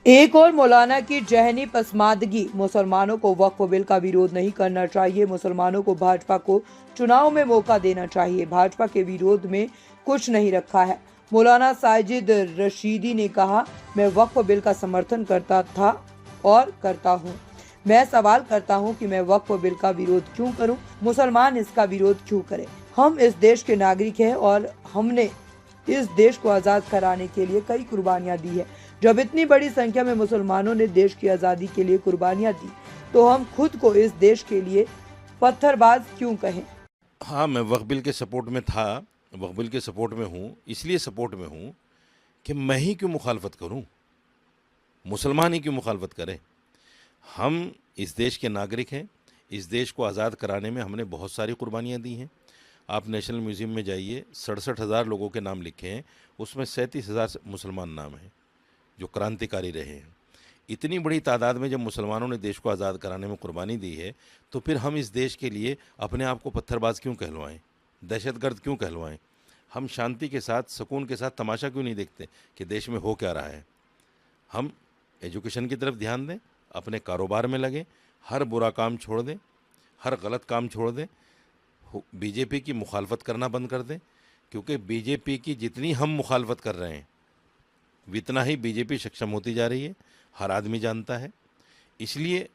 एक और मौलाना की जहनी पसमानदगी। मुसलमानों को वक्फ बिल का विरोध नहीं करना चाहिए। मुसलमानों को भाजपा को चुनाव में मौका देना चाहिए। भाजपा के विरोध में कुछ नहीं रखा है। मौलाना साजिद रशीदी ने कहा, मैं वक्फ बिल का समर्थन करता था और करता हूँ। मैं सवाल करता हूँ कि मैं वक्फ बिल का विरोध क्यों करूँ? मुसलमान इसका विरोध क्यों करें? हम इस देश के नागरिक हैं और हमने इस देश को आज़ाद कराने के लिए कई कुर्बानियां दी है। जब इतनी बड़ी संख्या में मुसलमानों ने देश की आज़ादी के लिए कुर्बानियां दी, तो हम खुद को इस देश के लिए पत्थरबाज क्यों कहें? हाँ, मैं वक्फ बिल के सपोर्ट में था, वक्फ बिल के सपोर्ट में हूँ, इसलिए सपोर्ट में हूँ कि मैं ही क्यों मुखालफत करूँ, मुसलमान ही क्यों मुखालफत करें। हम इस देश के नागरिक हैं, इस देश को आज़ाद कराने में हमने बहुत सारी कुर्बानियाँ दी हैं। आप नेशनल म्यूज़ियम में जाइए, 67,000 लोगों के नाम लिखे हैं, उसमें 37,000 मुसलमान नाम हैं जो क्रांतिकारी रहे हैं। इतनी बड़ी तादाद में जब मुसलमानों ने देश को आज़ाद कराने में कुर्बानी दी है, तो फिर हम इस देश के लिए अपने आप को पत्थरबाज क्यों कहलवाएं, दहशतगर्द क्यों कहलवाएं? हम शांति के साथ, सुकून के साथ तमाशा क्यों नहीं देखते कि देश में हो क्या रहा है? हम एजुकेशन की तरफ ध्यान दें, अपने कारोबार में लगें, हर बुरा काम छोड़ दें, हर गलत काम छोड़ दें, बीजेपी की मुखालफत करना बंद कर दें, क्योंकि बीजेपी की जितनी हम मुखालफत कर रहे हैं, इतना ही बीजेपी सक्षम होती जा रही है, हर आदमी जानता है। इसलिए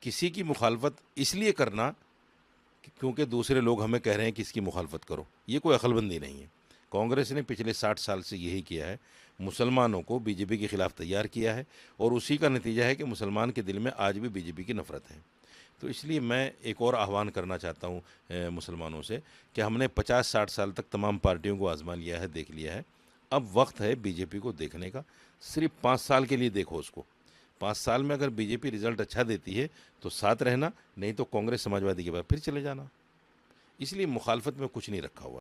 किसी की मुखालफत इसलिए करना क्योंकि दूसरे लोग हमें कह रहे हैं कि इसकी मुखालफत करो, ये कोई अक्लमंदी नहीं है। कांग्रेस ने पिछले 60 साल से यही किया है, मुसलमानों को बीजेपी के खिलाफ तैयार किया है, और उसी का नतीजा है कि मुसलमान के दिल में आज भी बीजेपी की नफ़रत है। तो इसलिए मैं एक और आह्वान करना चाहता हूँ मुसलमानों से कि हमने 50-60 साल तक तमाम पार्टियों को आजमा लिया है, देख लिया है, अब वक्त है बीजेपी को देखने का। सिर्फ 5 साल के लिए देखो उसको। 5 साल में अगर बीजेपी रिजल्ट अच्छा देती है तो साथ रहना, नहीं तो कांग्रेस समाजवादी के बाद फिर चले जाना। इसलिए मुखालफत में कुछ नहीं रखा हुआ।